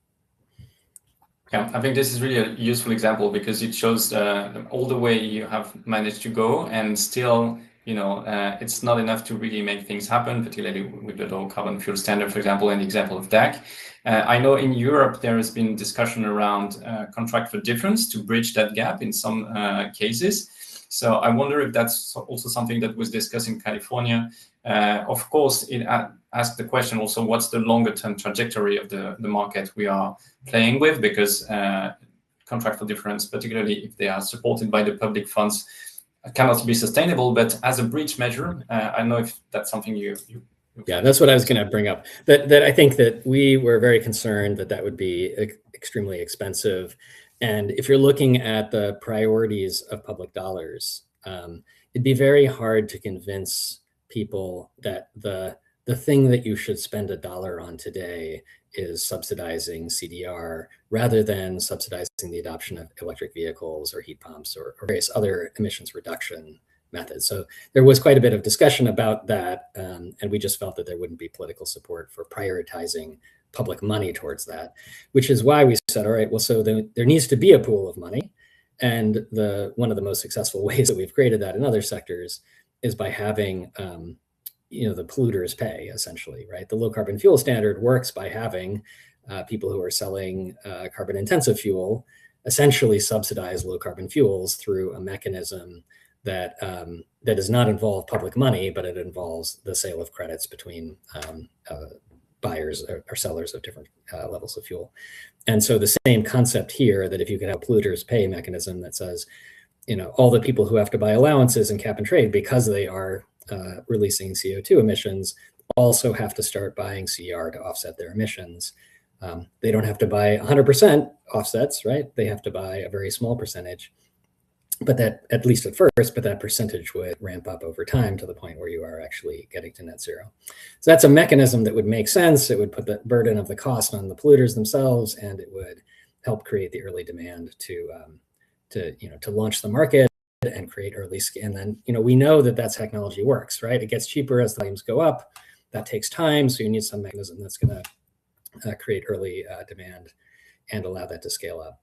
Yeah, I think this is really a useful example because it shows all the way you have managed to go, and still, it's not enough to really make things happen, particularly with the low carbon fuel standard, for example, and the example of DAC. I know in Europe there has been discussion around contract for difference to bridge that gap in some cases. So I wonder if that's also something that was discussed in California. Of course, it asked the question also, what's the longer term trajectory of the market we are playing with? Because contract for difference, particularly if they are supported by the public funds, cannot be sustainable. But as a bridge measure, I don't know if that's something you Yeah, that's what I was going to bring up. That I think that we were very concerned that would be extremely expensive. And if you're looking at the priorities of public dollars, it'd be very hard to convince people that the thing that you should spend $1 on today is subsidizing CDR rather than subsidizing the adoption of electric vehicles or heat pumps or various other emissions reduction methods. So there was quite a bit of discussion about that, and we just felt that there wouldn't be political support for prioritizing public money towards that, which is why we said, all right, well, so there needs to be a pool of money. And one of the most successful ways that we've created that in other sectors is by having the polluters pay, essentially, right? The low carbon fuel standard works by having people who are selling carbon intensive fuel essentially subsidize low carbon fuels through a mechanism that does not involve public money, but it involves the sale of credits between buyers or sellers of different levels of fuel. And so the same concept here, that if you could have a polluters pay mechanism that says, all the people who have to buy allowances in cap and trade because they are releasing CO2 emissions also have to start buying CDR to offset their emissions. They don't have to buy 100% offsets, right? They have to buy a very small percentage, but that, at least at first, but that percentage would ramp up over time to the point where you are actually getting to net zero. So that's a mechanism that would make sense. It would put the burden of the cost on the polluters themselves, and it would help create the early demand to launch the market and create early scale. And then, we know that technology works, right? It gets cheaper as the volumes go up. That takes time. So you need some mechanism that's going to create early demand and allow that to scale up.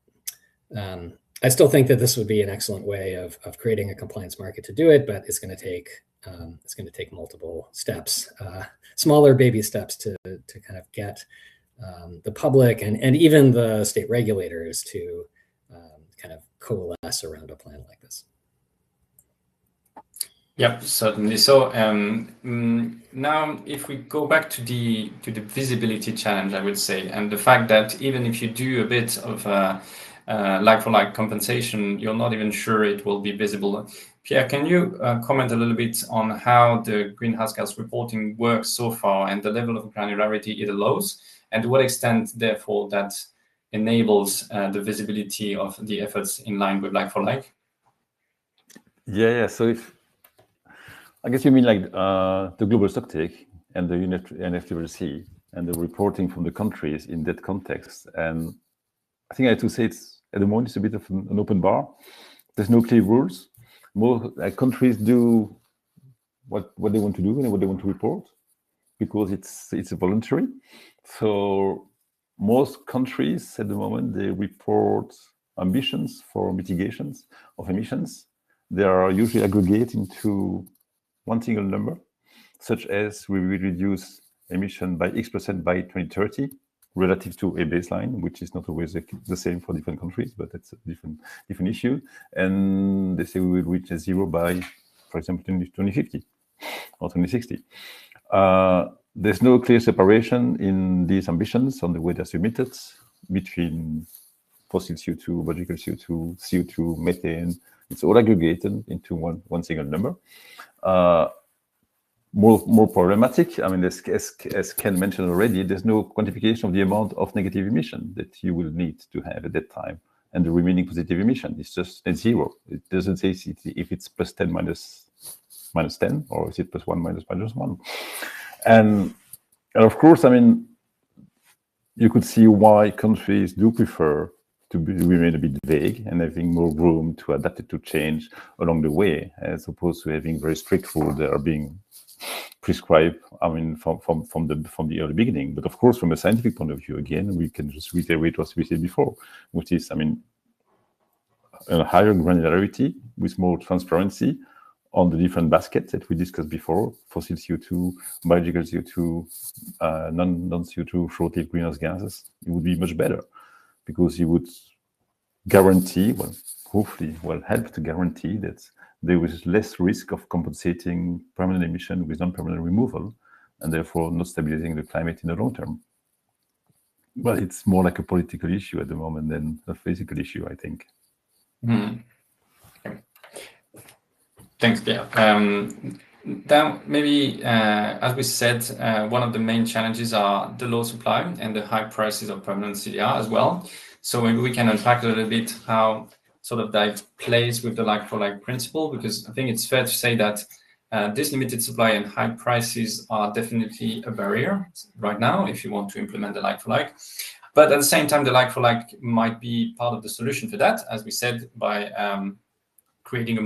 I still think that this would be an excellent way of creating a compliance market to do it, but it's going to take multiple steps, smaller baby steps to kind of get the public and even the state regulators to kind of coalesce around a plan like this. Yeah, certainly. So now, if we go back to the visibility challenge, I would say, and the fact that even if you do a bit of like-for-like compensation, you're not even sure it will be visible. Pierre, can you comment a little bit on how the greenhouse gas reporting works so far and the level of granularity it allows, and to what extent, therefore, that enables the visibility of the efforts in line with like-for-like? Yeah. So I guess you mean like the global stocktake and the NFTC, and the reporting from the countries in that context. And I think I have to say it's at the moment it's a bit of an open bar. There's no clear rules. More countries do what they want to do and what they want to report because it's voluntary. So most countries at the moment, they report ambitions for mitigations of emissions. They are usually aggregated into one single number, such as we will reduce emission by X% by 2030 relative to a baseline, which is not always the same for different countries, but that's a different issue. And they say we will reach a zero by, for example, 2050 or 2060. There's no clear separation in these ambitions on the way they're submitted between fossil CO2, biological CO2, CO2, methane. It's all aggregated into one single number. More problematic, I mean, as Ken mentioned already, there's no quantification of the amount of negative emission that you will need to have at that time. And the remaining positive emission is just net zero. It doesn't say if it's plus 10 minus 10, or is it plus 1 minus 1. And of course, I mean, you could see why countries do prefer to remain a bit vague and having more room to adapt it to change along the way, as opposed to having very strict rules that are being prescribed, I mean, from the early beginning. But of course, from a scientific point of view, again, we can just reiterate what we said before, which is, I mean, a higher granularity with more transparency on the different baskets that we discussed before: fossil CO2, biological CO2, non-CO2 short-lived greenhouse gases. It would be much better because you would guarantee, well, hopefully, help to guarantee that there is less risk of compensating permanent emission with non-permanent removal, and therefore not stabilizing the climate in the long term. But it's more like a political issue at the moment than a physical issue, I think. Mm. Okay. Thanks, Pierre. Now, maybe, as we said, one of the main challenges are the low supply and the high prices of permanent CDR as well. So maybe we can unpack a little bit how sort of that plays with the like-for-like principle, because I think it's fair to say that this limited supply and high prices are definitely a barrier right now if you want to implement the like-for-like. But at the same time, the like-for-like might be part of the solution for that, as we said, by creating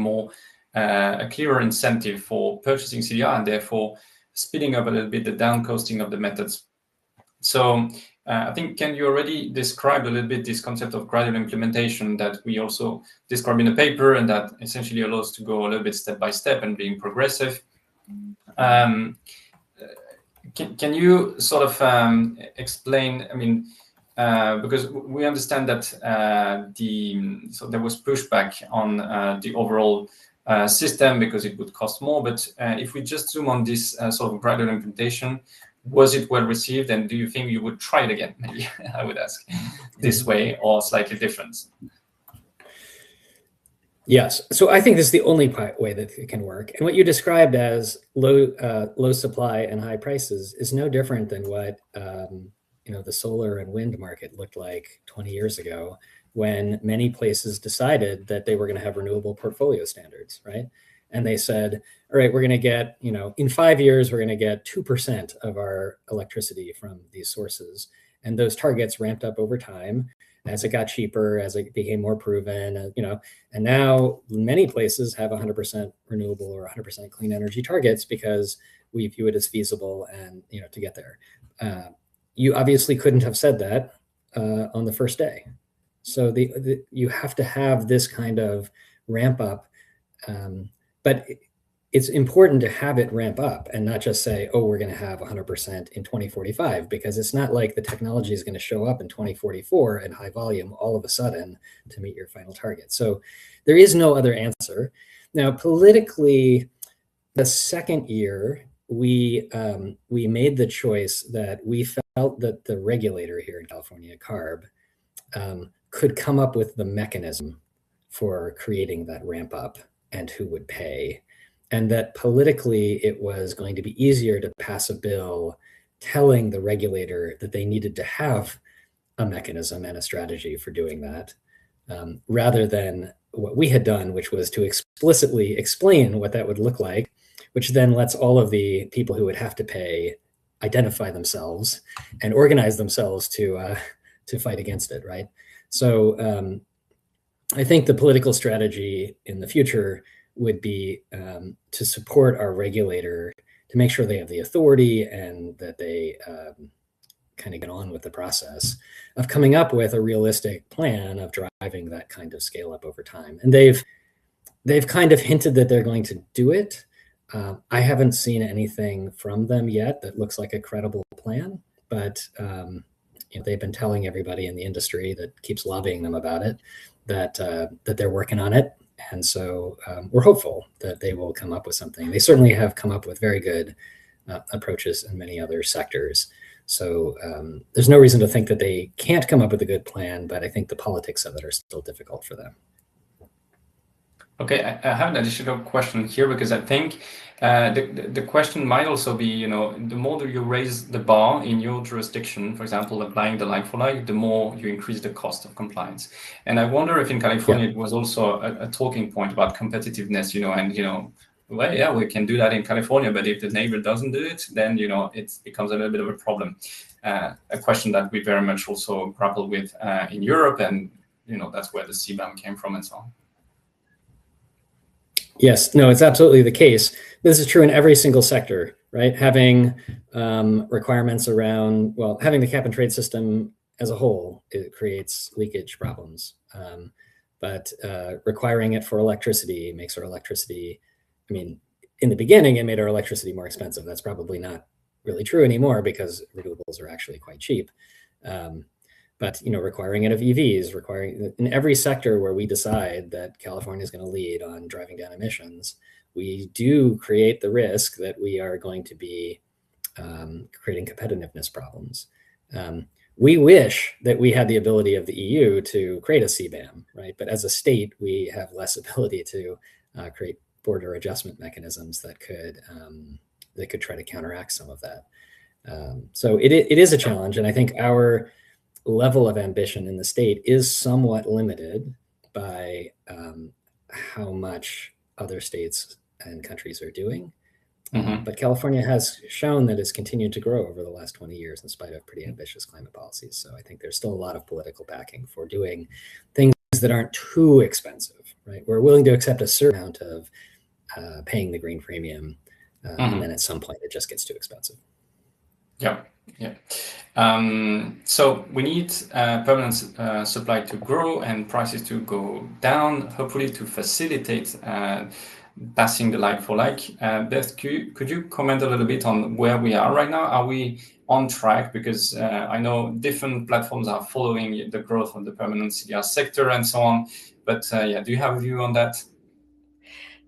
a clearer incentive for purchasing CDR and therefore speeding up a little bit the downcosting of the methods. So I think, can you already describe a little bit this concept of gradual implementation that we also describe in the paper, and that essentially allows to go a little bit step by step and being progressive? Can you sort of explain, I mean, because we understand that so there was pushback on the overall system because it would cost more, but if we just zoom on this sort of gradual implementation, was it well received, and do you think you would try it again? Maybe I would ask this way or slightly different. Yes, so I think this is the only way that it can work. And what you described as low supply and high prices is no different than what the solar and wind market looked like 20 years ago, when many places decided that they were going to have renewable portfolio standards, right? And they said, all right, we're going to get, in 5 years, we're going to get 2% of our electricity from these sources. And those targets ramped up over time as it got cheaper, as it became more proven, and now many places have 100% renewable or 100% clean energy targets because we view it as feasible and, to get there. You obviously couldn't have said that on the first day. So you have to have this kind of ramp up, but it's important to have it ramp up and not just say, oh, we're going to have 100% in 2045, because it's not like the technology is going to show up in 2044 at high volume all of a sudden to meet your final target. So there is no other answer. Now, politically, the second year, we made the choice that we felt that the regulator here in California, CARB, could come up with the mechanism for creating that ramp up and who would pay. And that politically, it was going to be easier to pass a bill telling the regulator that they needed to have a mechanism and a strategy for doing that, rather than what we had done, which was to explicitly explain what that would look like, which then lets all of the people who would have to pay identify themselves and organize themselves to fight against it, right? So I think the political strategy in the future would be to support our regulator to make sure they have the authority and that they kind of get on with the process of coming up with a realistic plan of driving that kind of scale up over time. And they've kind of hinted that they're going to do it. I haven't seen anything from them yet that looks like a credible plan, but they've been telling everybody in the industry that keeps lobbying them about it that they're working on it. And so we're hopeful that they will come up with something. They certainly have come up with very good approaches in many other sectors. So there's no reason to think that they can't come up with a good plan, but I think the politics of it are still difficult for them. Okay, I have an additional question here because I think the question might also be, the more that you raise the bar in your jurisdiction, for example, applying the like-for-like, the more you increase the cost of compliance. And I wonder if in California it was also a talking point about competitiveness, well, yeah, we can do that in California, but if the neighbor doesn't do it, then, it becomes a little bit of a problem. A question that we very much also grapple with in Europe, and, that's where the CBAM came from and so on. Yes, no, it's absolutely the case. This is true in every single sector, right? Having requirements around, having the cap and trade system as a whole, it creates leakage problems. But requiring it for electricity makes our electricity, in the beginning, it made our electricity more expensive. That's probably not really true anymore because renewables are actually quite cheap. But requiring it of EVs, requiring in every sector where we decide that California is going to lead on driving down emissions, we do create the risk that we are going to be creating competitiveness problems. We wish that we had the ability of the EU to create a CBAM, right? But as a state, we have less ability to create border adjustment mechanisms that could try to counteract some of that. So it is a challenge, and I think our level of ambition in the state is somewhat limited by how much other states and countries are doing. Mm-hmm. But California has shown that it's continued to grow over the last 20 years in spite of pretty ambitious climate policies. So I think there's still a lot of political backing for doing things that aren't too expensive, right? We're willing to accept a certain amount of paying the green premium, and then at some point it just gets too expensive. Yeah. So we need permanent supply to grow and prices to go down, hopefully to facilitate passing the like-for-like. Beth, could you comment a little bit on where we are right now? Are we on track? Because I know different platforms are following the growth of the permanent CDR sector and so on. But do you have a view on that?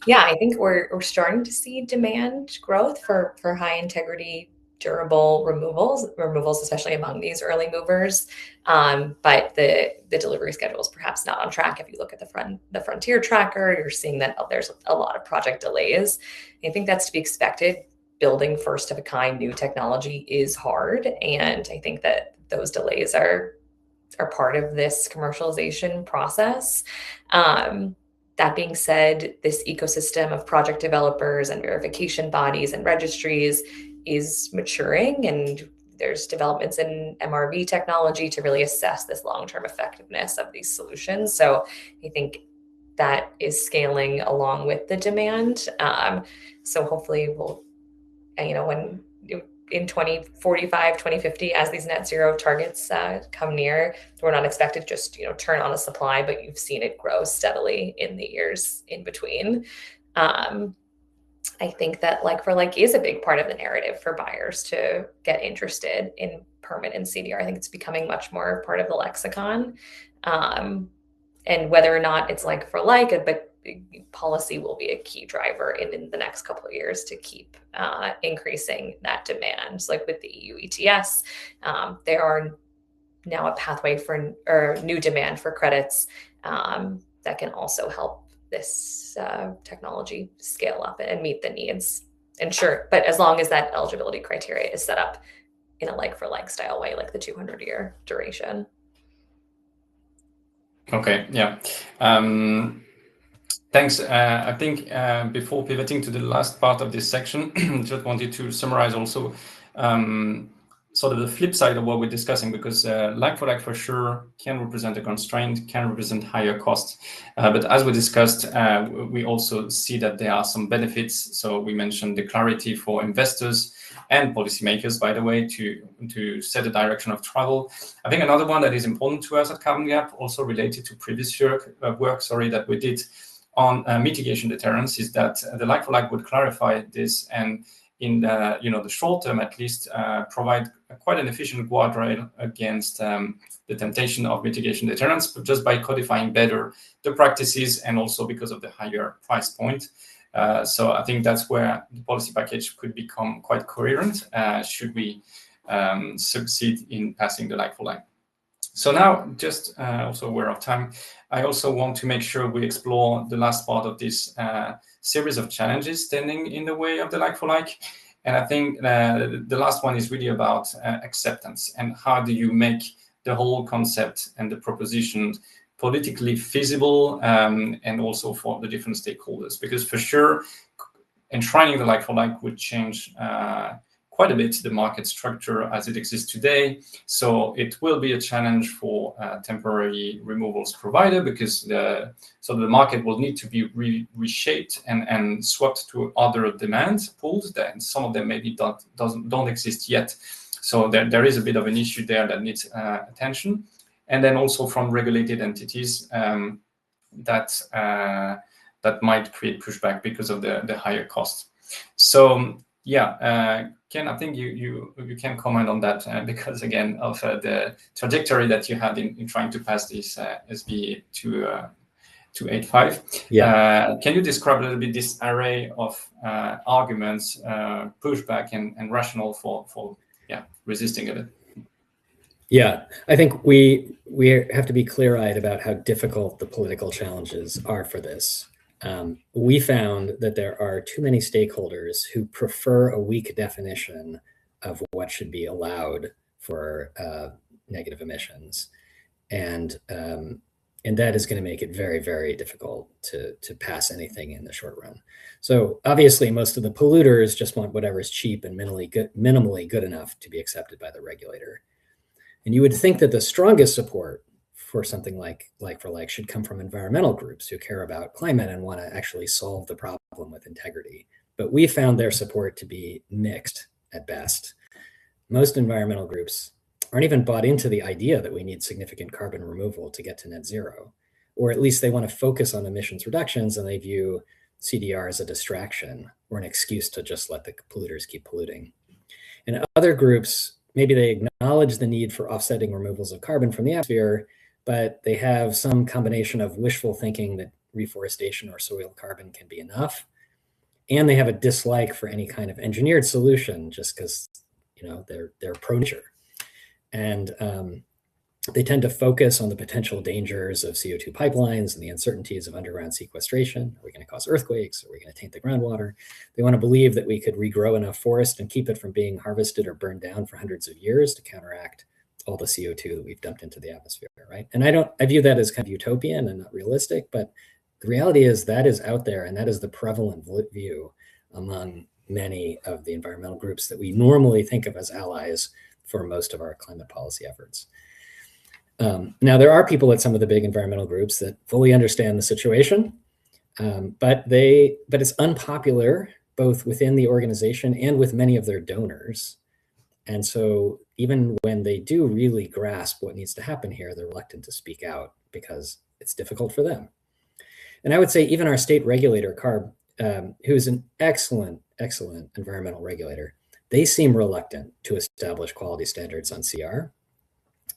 Yeah, I think we're starting to see demand growth for high integrity durable removals, especially among these early movers. But the delivery schedule is perhaps not on track. If you look at the Frontier tracker, you're seeing that there's a lot of project delays. I think that's to be expected. Building first of a kind new technology is hard. And I think that those delays are part of this commercialization process. That being said, this ecosystem of project developers and verification bodies and registries is maturing, and there's developments in MRV technology to really assess this long-term effectiveness of these solutions. So I think that is scaling along with the demand. So hopefully we'll, when in 2045, 2050, as these net zero targets come near, we're not expected to just, turn on a supply, but you've seen it grow steadily in the years in between. I think that like-for-like is a big part of the narrative for buyers to get interested in permanent CDR. I think it's becoming much more part of the lexicon. And whether or not it's like-for-like, but policy will be a key driver in the next couple of years to keep increasing that demand. So like with the EU ETS, there are now a pathway for new demand for credits that can also help this technology scale up and meet the needs. And sure, but as long as that eligibility criteria is set up in a like-for-like style way, like the 200-year duration. Okay, yeah. Thanks. I think before pivoting to the last part of this section, just wanted to summarize also sort of the flip side of what we're discussing, because like for sure can represent a constraint, can represent higher costs. But as we discussed, we also see that there are some benefits. So we mentioned the clarity for investors and policymakers, by the way, to set the direction of travel. I think another one that is important to us at Carbon Gap, also related to previous work that we did on mitigation deterrence, is that the like-for-like would clarify this, and in the short term at least provide quite an efficient guardrail against the temptation of mitigation deterrence, but just by codifying better the practices, and also because of the higher price point. So I think that's where the policy package could become quite coherent should we succeed in passing the like-for-like. So now, just also aware of time, I also want to make sure we explore the last part of this series of challenges standing in the way of the like-for-like. And I think the last one is really about acceptance, and how do you make the whole concept and the proposition politically feasible, and also for the different stakeholders. Because for sure, enshrining the like-for-like would change quite a bit the market structure as it exists today. So it will be a challenge for temporary removals provider, because the market will need to be reshaped and swapped to other demand pools. That some of them maybe don't exist yet. So there is a bit of an issue there that needs attention. And then also from regulated entities that might create pushback because of the higher cost. So yeah, Ken, I think you can comment on that because again of the trajectory that you had in trying to pass this SB 285. Yeah. Can you describe a little bit this array of arguments, pushback, and rationale for resisting it? Yeah, I think we have to be clear-eyed about how difficult the political challenges are for this. We found that there are too many stakeholders who prefer a weak definition of what should be allowed for negative emissions, and that is going to make it very, very difficult to pass anything in the short run. So obviously, most of the polluters just want whatever is cheap and minimally good enough to be accepted by the regulator. And you would think that the strongest support for something like should come from environmental groups who care about climate and want to actually solve the problem with integrity. But we found their support to be mixed at best. Most environmental groups aren't even bought into the idea that we need significant carbon removal to get to net zero, or at least they want to focus on emissions reductions, and they view CDR as a distraction or an excuse to just let the polluters keep polluting. And other groups, maybe they acknowledge the need for offsetting removals of carbon from the atmosphere, but they have some combination of wishful thinking that reforestation or soil carbon can be enough, and they have a dislike for any kind of engineered solution just because they're pro-nature. And they tend to focus on the potential dangers of CO2 pipelines and the uncertainties of underground sequestration. Are we going to cause earthquakes? Are we going to taint the groundwater? They want to believe that we could regrow enough forest and keep it from being harvested or burned down for hundreds of years to counteract all the CO2 that we've dumped into the atmosphere, right? And I view that as kind of utopian and not realistic, but the reality is that is out there, and that is the prevalent view among many of the environmental groups that we normally think of as allies for most of our climate policy efforts. Now, there are people at some of the big environmental groups that fully understand the situation, but it's unpopular both within the organization and with many of their donors. And so even when they do really grasp what needs to happen here, they're reluctant to speak out because it's difficult for them. And I would say even our state regulator, CARB, who's an excellent environmental regulator, they seem reluctant to establish quality standards on CR.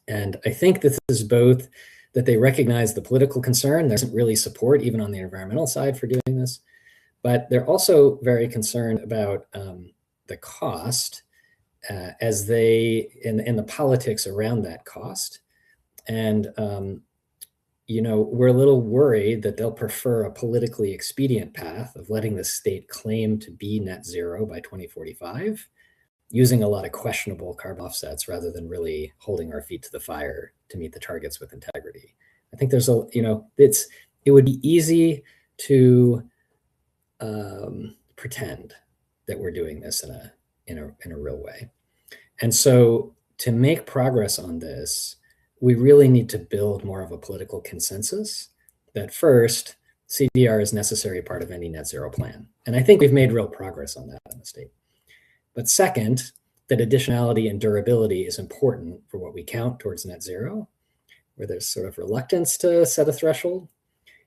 And I think this is both that they recognize the political concern. There isn't really support even on the environmental side for doing this, but they're also very concerned about the cost as they in the politics around that cost. And we're a little worried that they'll prefer a politically expedient path of letting the state claim to be net zero by 2045, using a lot of questionable carbon offsets rather than really holding our feet to the fire to meet the targets with integrity. I think there's it would be easy to pretend that we're doing this in a real way. And so to make progress on this, we really need to build more of a political consensus that first, CDR is a necessary part of any net zero plan. And I think we've made real progress on that in the state. But second, that additionality and durability is important for what we count towards net zero, where there's sort of reluctance to set a threshold.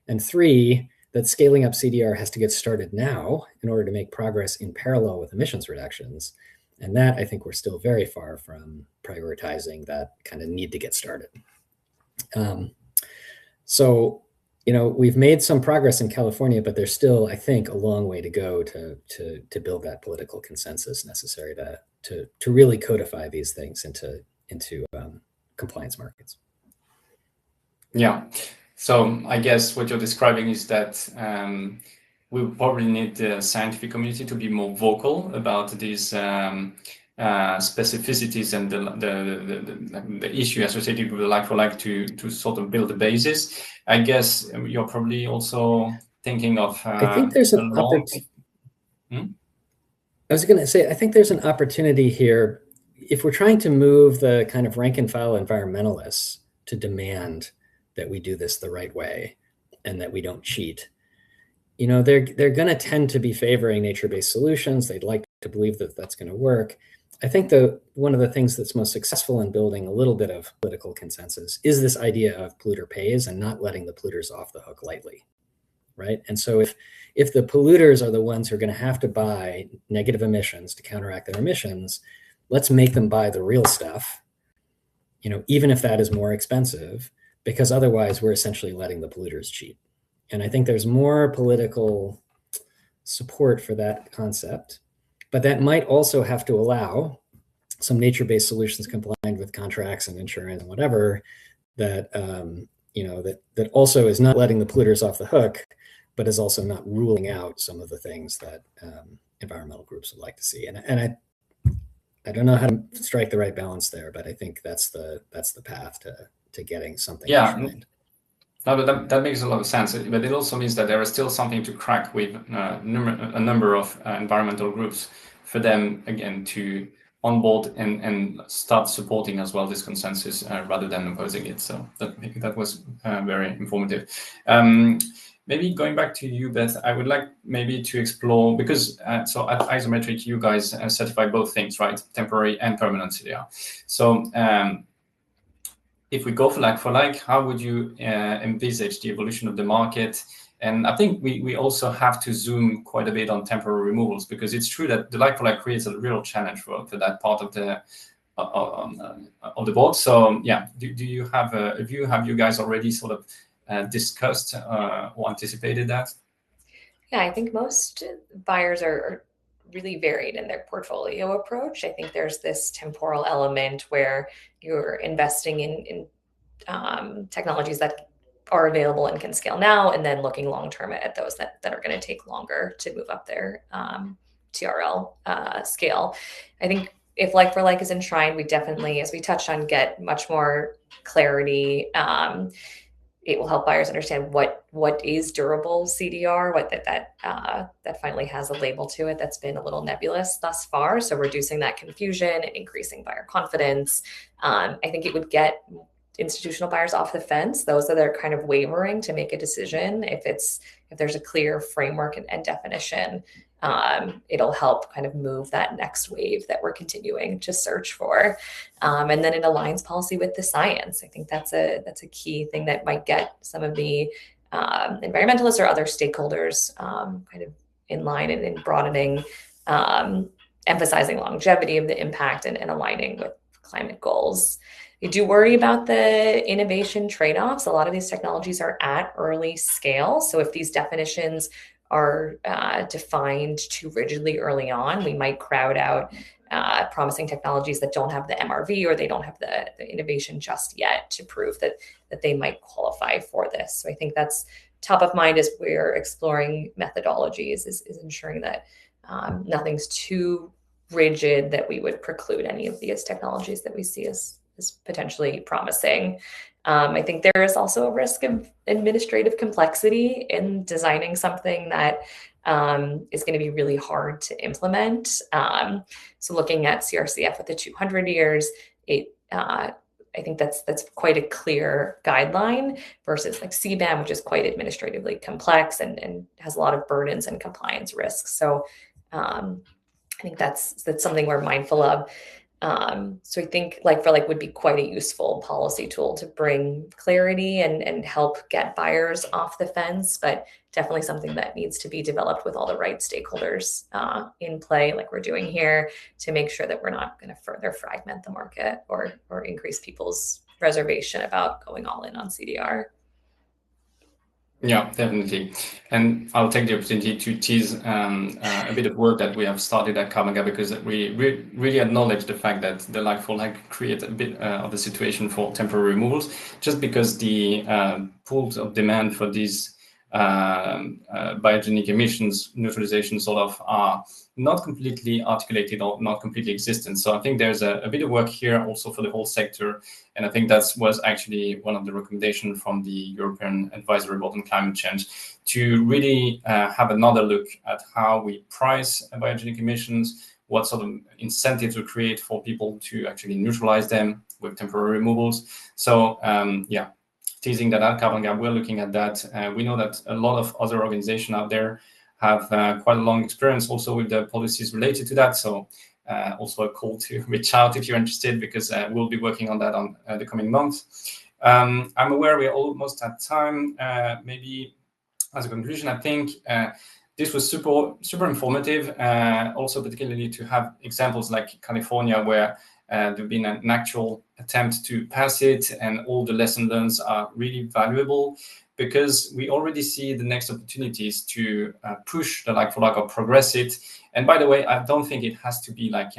And three, that scaling up CDR has to get started now in order to make progress in parallel with emissions reductions. And that, I think, we're still very far from prioritizing that kind of need to get started. So, you know, we've made some progress in California, but there's still, I think, a long way to go to build that political consensus necessary to really codify these things into compliance markets. Yeah. So I guess what you're describing is that we probably need the scientific community to be more vocal about these specificities and the issue associated with the like-for-like to sort of build the basis. I guess you're probably also thinking of I think there's an opportunity. I was going to say, I think there's an opportunity here. If we're trying to move the kind of rank and file environmentalists to demand that we do this the right way and that we don't cheat, you know, they're going to tend to be favoring nature-based solutions. They'd like to believe that that's going to work. I think one of the things that's most successful in building a little bit of political consensus is this idea of polluter pays and not letting the polluters off the hook lightly, right? And so if the polluters are the ones who are going to have to buy negative emissions to counteract their emissions, let's make them buy the real stuff, you know, even if that is more expensive, because otherwise we're essentially letting the polluters cheat. And I think there's more political support for that concept, but that might also have to allow some nature-based solutions compliant with contracts and insurance and whatever that, you know, that also is not letting the polluters off the hook, but is also not ruling out some of the things that environmental groups would like to see. And I don't know how to strike the right balance there, but I think that's the path to getting something. Yeah. No, but that makes a lot of sense. But it also means that there is still something to crack with a number of environmental groups for them, again, to onboard and start supporting as well this consensus rather than opposing it. So that was very informative. Maybe going back to you, Beth, I would like maybe to explore, because so at Isometric, you guys certify both things, right? Temporary and permanent CDR. So if we go for like, how would you envisage the evolution of the market? And I think we also have to zoom quite a bit on temporary removals, because it's true that the like-for-like creates a real challenge for that part of the board. So yeah, do you have a view? Have you guys already sort of discussed or anticipated that? Yeah, I think most buyers are really varied in their portfolio approach. I think there's this temporal element where you're investing in technologies that are available and can scale now, and then looking long-term at those that are going to take longer to move up their TRL scale. I think if like-for-like is enshrined, we definitely, as we touched on, get much more clarity. It will help buyers understand what is durable CDR, what that finally has a label to it that's been a little nebulous thus far. So reducing that confusion, increasing buyer confidence. I think it would get institutional buyers off the fence, those that are kind of wavering to make a decision. If there's a clear framework and definition, it'll help kind of move that next wave that we're continuing to search for. And then it aligns policy with the science. I think that's a key thing that might get some of the environmentalists or other stakeholders kind of in line and in broadening, emphasizing longevity of the impact and aligning with climate goals. I do worry about the innovation trade-offs. A lot of these technologies are at early scale. So if these definitions are defined too rigidly early on, we might crowd out promising technologies that don't have the MRV or they don't have the innovation just yet to prove that they might qualify for this. So I think that's top of mind as we're exploring methodologies, is ensuring that nothing's too rigid that we would preclude any of these technologies that we see as potentially promising. I think there is also a risk of administrative complexity in designing something that is going to be really hard to implement. So looking at CRCF with the 200 years, I think that's quite a clear guideline versus like CBAM, which is quite administratively complex and has a lot of burdens and compliance risks. So I think that's something we're mindful of. So I think would be quite a useful policy tool to bring clarity and help get buyers off the fence, but definitely something that needs to be developed with all the right stakeholders in play, like we're doing here, to make sure that we're not going to further fragment the market or increase people's reservation about going all in on CDR. Yeah, definitely. And I'll take the opportunity to tease a bit of work that we have started at Carbon Gap, because we really acknowledge the fact that the like-for-like create a bit of a situation for temporary removals, just because the pools of demand for these biogenic emissions neutralization sort of are not completely articulated or not completely existent. So I think there's a bit of work here also for the whole sector. And I think that was actually one of the recommendations from the European Advisory Board on Climate Change, to really have another look at how we price biogenic emissions, what sort of incentives we create for people to actually neutralize them with temporary removals. So teasing that at Carbon Gap, we're looking at that. We know that a lot of other organizations out there have quite a long experience also with the policies related to that. So also a call to reach out if you're interested, because we'll be working on that on the coming months. I'm aware we're almost at time. Maybe as a conclusion, I think this was super informative. Also, particularly to have examples like California, where there's been an actual attempt to pass it, and all the lesson learned are really valuable, because we already see the next opportunities to push the like-for-like or progress it. And by the way, I don't think it has to be like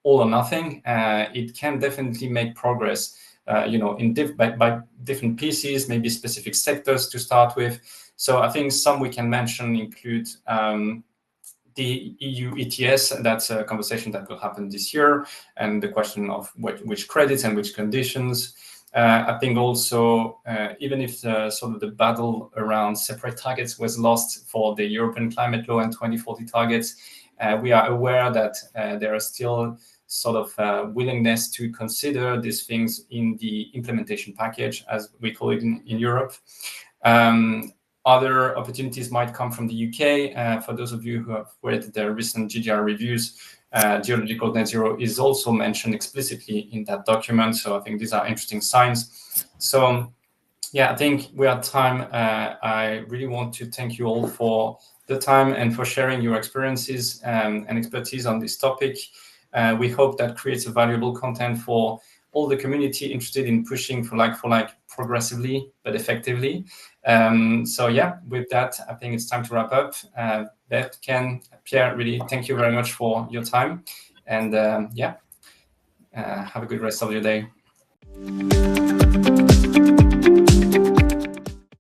all or nothing. It can definitely make progress, by different pieces, maybe specific sectors to start with. So I think some we can mention include the EU ETS. That's a conversation that will happen this year, and the question of which credits and which conditions. I think also, even if sort of the battle around separate targets was lost for the European climate law and 2040 targets, we are aware that there are still sort of willingness to consider these things in the implementation package, as we call it in Europe. Other opportunities might come from the UK. For those of you who have read the recent GGR reviews, geological net zero is also mentioned explicitly in that document. So I think these are interesting signs. So yeah, I think we are at time. I really want to thank you all for the time and for sharing your experiences and expertise on this topic. We hope that creates a valuable content for all the community interested in pushing for like progressively but effectively. So yeah, with that, I think it's time to wrap up. Beth, Ken, Pierre, really thank you very much for your time, and have a good rest of your day.